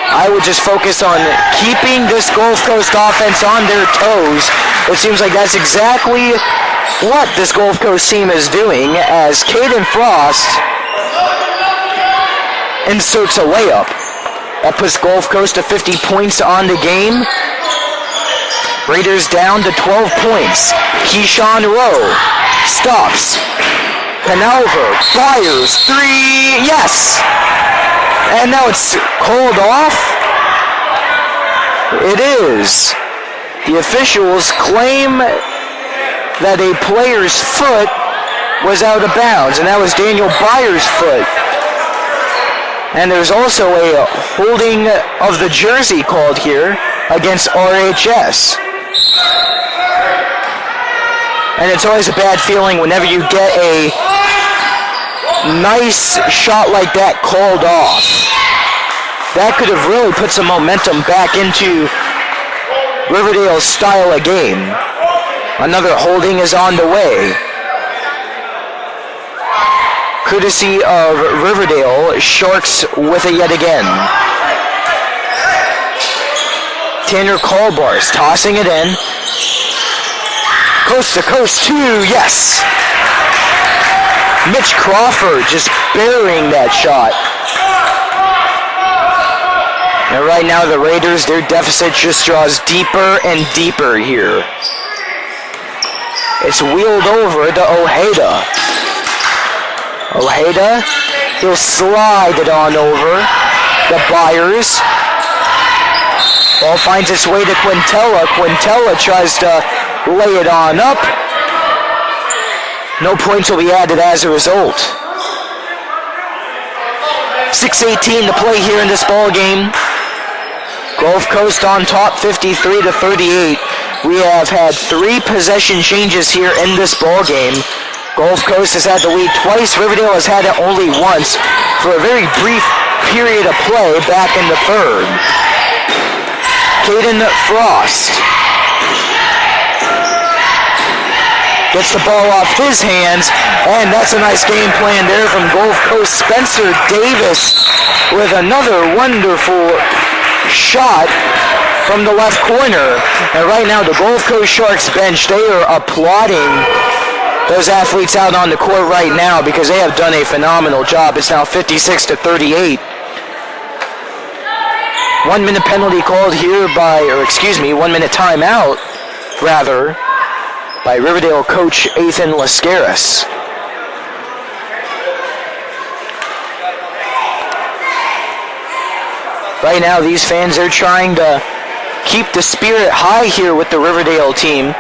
[SPEAKER 1] I would just focus on keeping this Gulf Coast offense on their toes. It seems like that's exactly what this Gulf Coast team is doing as Caden Frost inserts a layup. That puts Gulf Coast to 50 points on the game. Raiders down to 12 points. Keyshawn Rowe stops. Penalver fires three. Yes! And now it's called off. It is. The officials claim that a player's foot was out of bounds, and that was Daniel Byers' foot. And there's also a holding of the jersey called here against RHS. And it's always a bad feeling whenever you get a nice shot like that called off. That could have really put some momentum back into Riverdale's style of game. Another holding is on the way. Courtesy of Riverdale, Sharks with it yet again. Tanner Kalbars tossing it in. Coast to coast, two, yes! Mitch Crawford just burying that shot. And right now the Raiders, their deficit just draws deeper and deeper here. It's wheeled over to Ojeda. Ojeda, he'll slide it on over the Byers. Ball finds its way to Quintella. Quintella tries to lay it on up. No points will be added as a result. 6:18 to play here in this ball game. Gulf Coast on top, 53-38. We have had 3 possession changes here in this ball game. Gulf Coast has had the lead twice. Riverdale has had it only once for a very brief period of play back in the third. Caden Frost gets the ball off his hands, and that's a nice game plan there from Gulf Coast. Spencer Davis with another wonderful shot from the left corner. And right now the Gulf Coast Sharks bench, they are applauding those athletes out on the court right now because they have done a phenomenal job. It's now 56-38. 1 minute penalty called here by, 1 minute timeout, rather, by Riverdale coach Ethan Lascaris. Right now, these fans are trying to keep the spirit high here with the Riverdale team.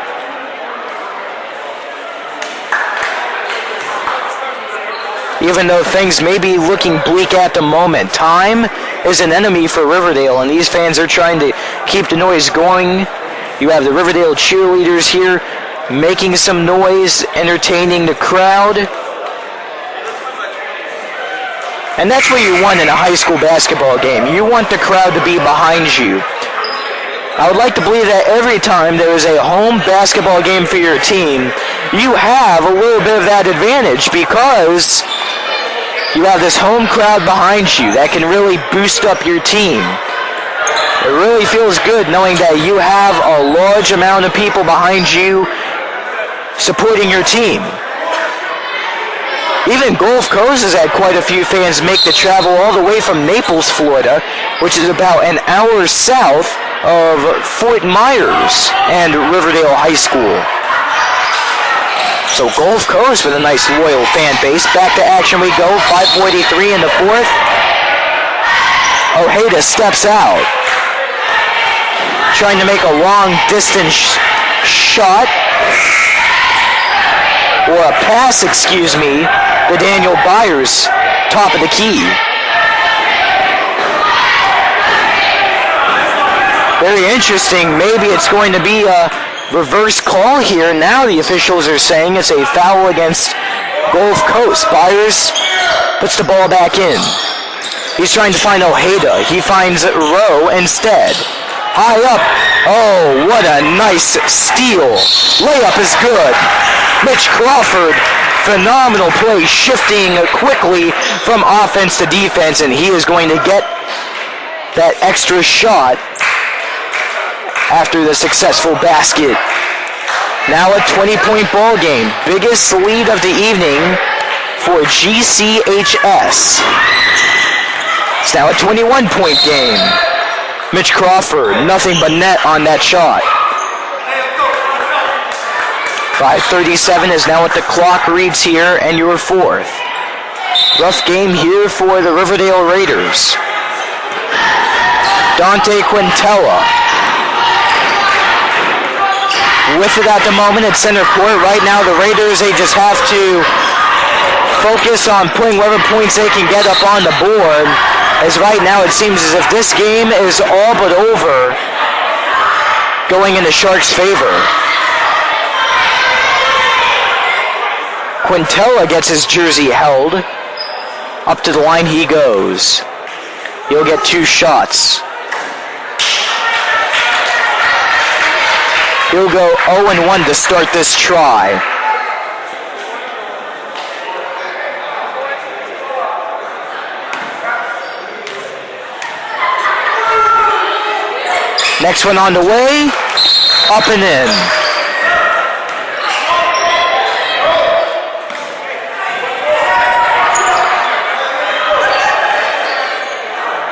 [SPEAKER 1] Even though things may be looking bleak at the moment, time is an enemy for Riverdale, and these fans are trying to keep the noise going. You have the Riverdale cheerleaders here making some noise, entertaining the crowd. And that's what you want in a high school basketball game. You want the crowd to be behind you. I would like to believe that every time there is a home basketball game for your team, you have a little bit of that advantage because you have this home crowd behind you that can really boost up your team. It really feels good knowing that you have a large amount of people behind you supporting your team. Even Gulf Coast has had quite a few fans make the travel all the way from Naples, Florida, which is about an hour south of Fort Myers and Riverdale High School. So Gulf Coast with a nice loyal fan base. Back to action we go. 5:43 in the fourth. Ojeda steps out, trying to make a long distance shot. Or a pass, to Daniel Byers, top of the key. Very interesting. Maybe it's going to be a reverse call here. Now the officials are saying it's a foul against Gulf Coast. Byers puts the ball back in. He's trying to find Ojeda. He finds Rowe instead. high up. Oh, what a nice steal. Layup is good. Mitch Crawford, phenomenal play, shifting quickly from offense to defense, and he is going to get that extra shot after the successful basket. Now a 20-point ball game. Biggest lead of the evening for GCHS. It's now a 21-point game. Mitch Crawford, nothing but net on that shot. 5:37 is now what the clock reads here, and your fourth. Rough game here for the Riverdale Raiders. Dante Quintella with it at the moment at center court. Right now the Raiders, they just have to focus on putting whatever points they can get up on the board, as right now it seems as if this game is all but over, going in the Sharks' favor. Quintella gets his jersey held. Up to the line he goes. He'll get 2 shots. He'll go 0-1 to start this try. Next one on the way, up and in.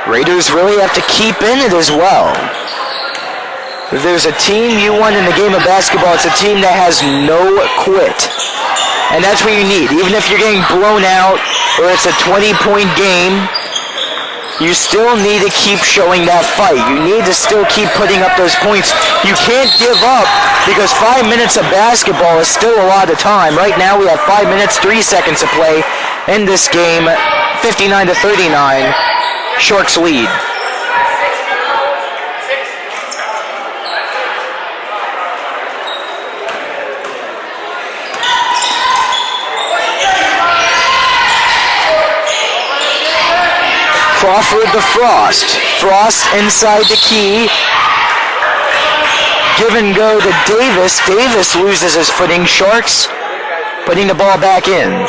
[SPEAKER 1] Raiders really have to keep in it as well. If there's a team you want in the game of basketball, it's a team that has no quit. And that's what you need. Even if you're getting blown out or it's a 20-point game, you still need to keep showing that fight. You need to still keep putting up those points. You can't give up, because 5 minutes of basketball is still a lot of time. Right now we have 5 minutes, 3 seconds to play in this game. 59-39. Sharks lead. Crawford to Frost. Frost inside the key. Give and go to Davis. Davis loses his footing. Sharks putting the ball back in.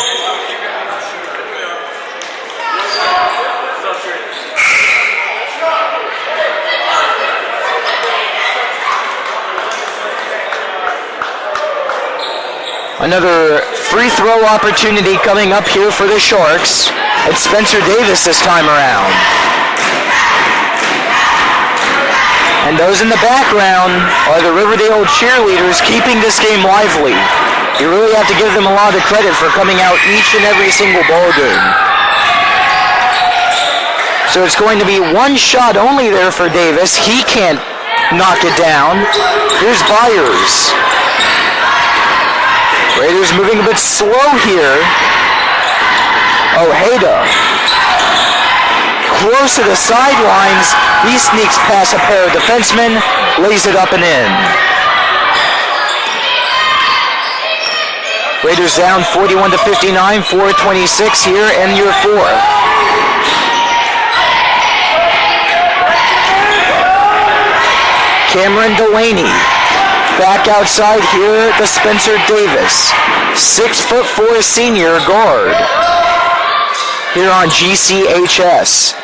[SPEAKER 1] Another free throw opportunity coming up here for the Sharks. It's Spencer Davis this time around. And those in the background are the Riverdale cheerleaders keeping this game lively. You really have to give them a lot of credit for coming out each and every single ball game. So it's going to be one shot only there for Davis. He can't knock it down. Here's Byers. Raiders moving a bit slow here. Ojeda. Close to the sidelines. He sneaks past a pair of defensemen, lays it up and in. Raiders down 41-59, 4:26 here in your fourth. Cameron Delaney. Back outside here to Spencer Davis. 6'4" senior guard here on GCHS.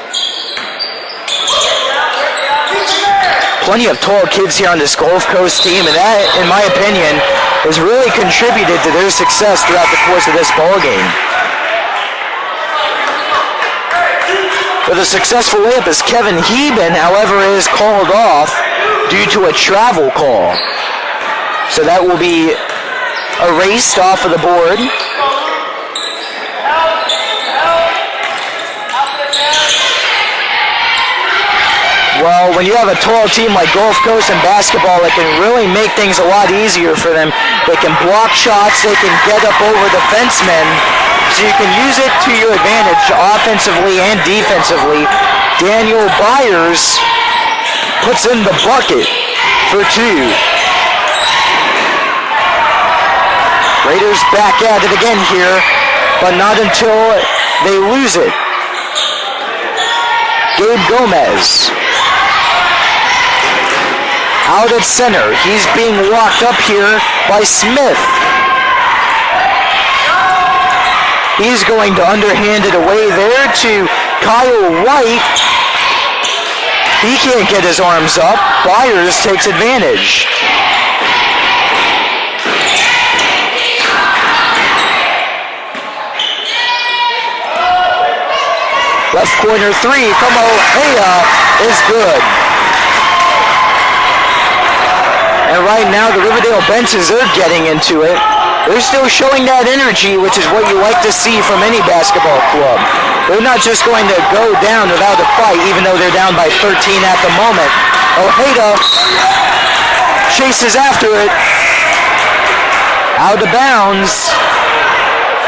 [SPEAKER 1] Plenty of tall kids here on this Gulf Coast team, and that, in my opinion, has really contributed to their success throughout the course of this ball game. For the successful layup is Kevin Heben, however, is called off due to a travel call. So that will be erased off of the board. Well, when you have a tall team like Gulf Coast in basketball, it can really make things a lot easier for them. They can block shots, they can get up over defensemen, so you can use it to your advantage offensively and defensively. Daniel Byers puts in the bucket for 2. Raiders back at it again here, but not until they lose it. Gabe Gomez. Out at center. He's being walked up here by Smith. He's going to underhand it away there to Kyle White. He can't get his arms up. Byers takes advantage. Left corner three from Ojeda is good. And right now the Riverdale benches are getting into it. They're still showing that energy, which is what you like to see from any basketball club. They're not just going to go down without a fight, even though they're down by 13 at the moment. Ojeda chases after it. Out of bounds.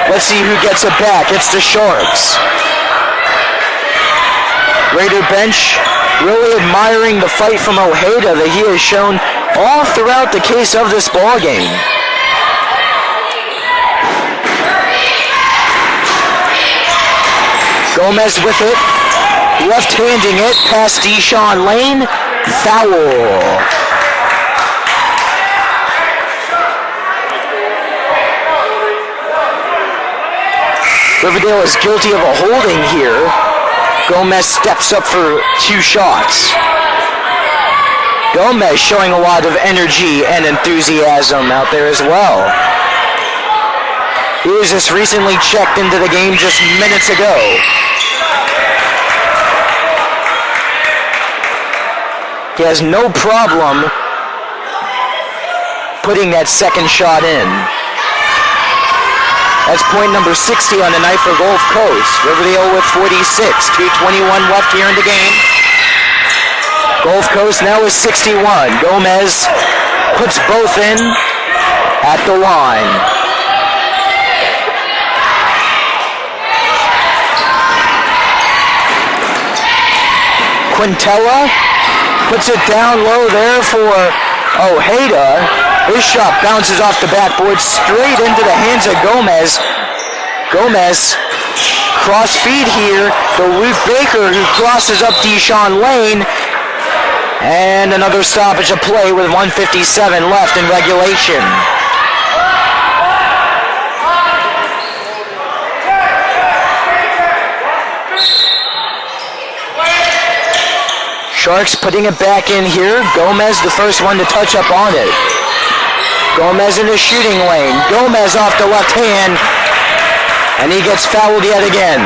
[SPEAKER 1] Let's see who gets it back. It's the Sharks. Raider bench really admiring the fight from Ojeda that he has shown all throughout the case of this ball game. Gomez with it, left-handing it past Deshaun Lane, foul. Riverdale is guilty of a holding here. Gomez steps up for 2 shots. Gomez showing a lot of energy and enthusiasm out there as well. He was just recently checked into the game just minutes ago. He has no problem putting that second shot in. That's point number 60 on the night for Gulf Coast. Riverdale with 46. 2:21 left here in the game. Gulf Coast now is 61. Gomez puts both in at the line. Quintella puts it down low there for Ojeda. His shot bounces off the backboard straight into the hands of Gomez. Gomez, cross feed here to Luke Baker, who crosses up Deshaun Lane. And another stoppage of play with 1:57 left in regulation. Sharks putting it back in here. Gomez, the first one to touch up on it. Gomez in the shooting lane. Gomez off the left hand. And he gets fouled yet again.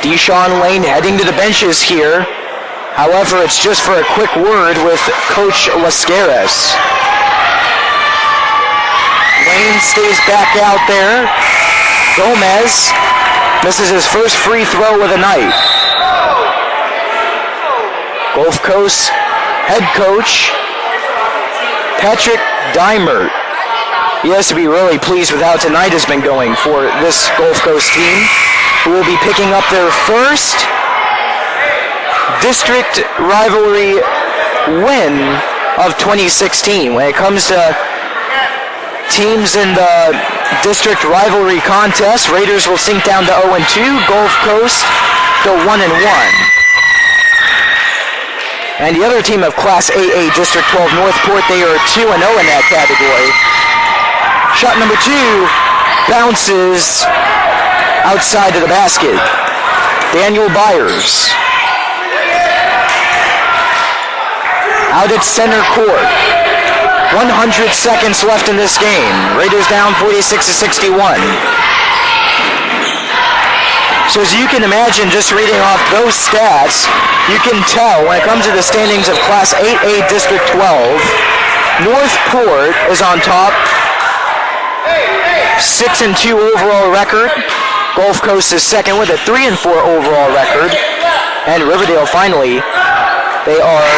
[SPEAKER 1] Deshaun Lane heading to the benches here. However, it's just for a quick word with Coach Lascaris. Lane stays back out there. Gomez misses his first free throw of the night. Gulf Coast head coach Patrick Dimert. He has to be really pleased with how tonight has been going for this Gulf Coast team, who will be picking up their first district rivalry win of 2016. When it comes to teams in the district rivalry contest, Raiders will sink down to 0-2, Gulf Coast to 1-1. And the other team of Class AA District 12 Northport, they are 2-0 in that category. Shot number 2 bounces outside of the basket. Daniel Byers. Out at center court. 100 seconds left in this game. Raiders down 46-61. So as you can imagine, just reading off those stats, you can tell when it comes to the standings of Class 8A District 12, Northport is on top, 6-2 overall record. Gulf Coast is second with a 3-4 overall record. And Riverdale finally, they are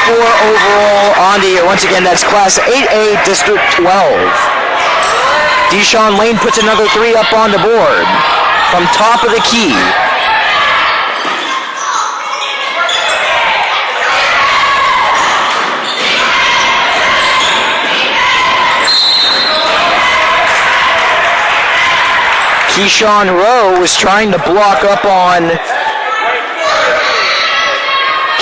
[SPEAKER 1] 2-4 overall on the year. Once again, that's Class 8A District 12. Deshaun Lane puts another 3 up on the board from top of the key. Keyshawn Rowe was trying to block up on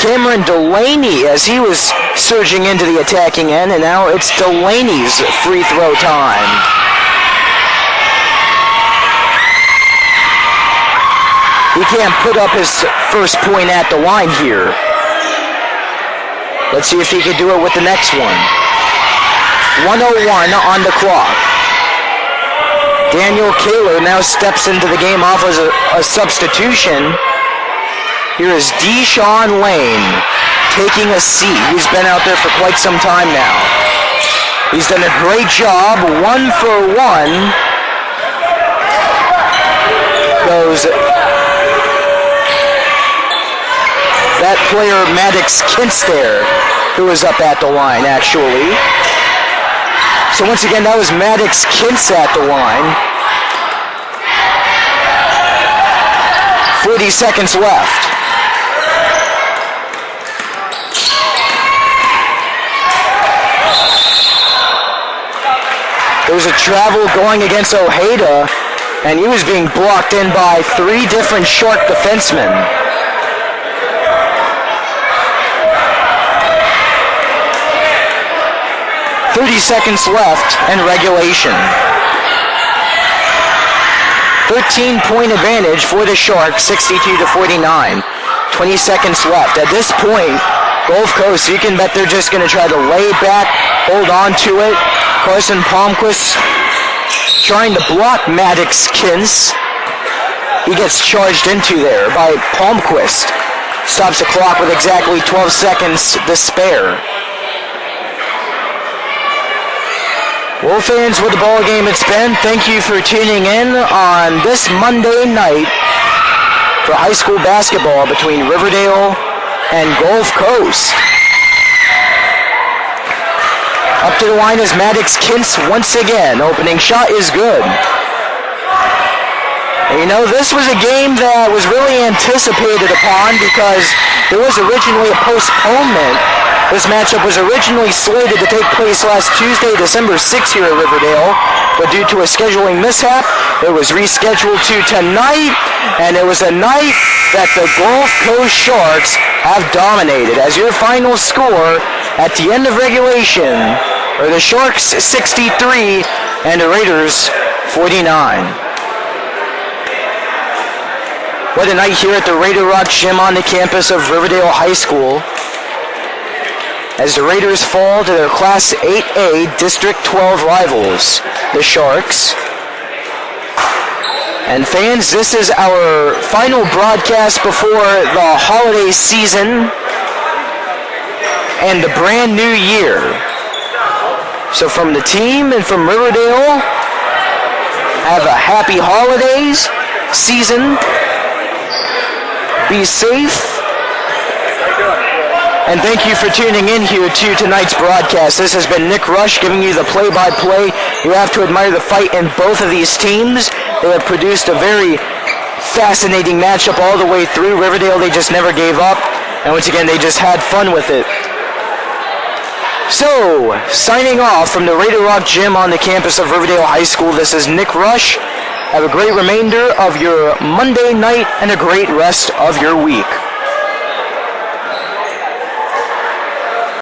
[SPEAKER 1] Cameron Delaney as he was surging into the attacking end, and now it's Delaney's free throw time. He can't put up his first point at the line here. Let's see if he can do it with the next one. 1:01 on the clock. Daniel Kaler now steps into the game off as a substitution. Here is Deshaun Lane taking a seat. He's been out there for quite some time now. He's done a great job. 1 for 1. Goes that player Maddox Kinster, who was up at the line actually. So once again, that was Maddox Kintz at the line. 40 seconds left. There was a travel going against Ojeda, and he was being blocked in by 3 different Shark defensemen. .30 seconds left in regulation. 13-point advantage for the Sharks, 62-49. 20 seconds left. At this point, Gulf Coast, you can bet they're just going to try to lay back, hold on to it. Carson Palmquist trying to block Maddox Kintz. He gets charged into there by Palmquist. Stops the clock with exactly 12 seconds to spare. Well, fans, what a ball game it's been. Thank you for tuning in on this Monday night for high school basketball between Riverdale and Gulf Coast. Up to the line is Maddox Kintz once again. Opening shot is good. And you know, this was a game that was really anticipated upon because there was originally a postponement. This matchup was originally slated to take place last Tuesday, December 6th here at Riverdale, but due to a scheduling mishap, it was rescheduled to tonight, and it was a night that the Gulf Coast Sharks have dominated. As your final score at the end of regulation are the Sharks 63 and the Raiders 49. What a night here at the Raider Rock Gym on the campus of Riverdale High School, as the Raiders fall to their Class 8A District 12 rivals, the Sharks. And fans, this is our final broadcast before the holiday season and the brand new year. So from the team and from Riverdale, have a happy holidays season. Be safe. And thank you for tuning in here to tonight's broadcast. This has been Nick Rush giving you the play-by-play. You have to admire the fight in both of these teams. They have produced a very fascinating matchup all the way through. Riverdale, they just never gave up. And once again, they just had fun with it. So, signing off from the Raider Rock Gym on the campus of Riverdale High School, this is Nick Rush. Have a great remainder of your Monday night and a great rest of your week.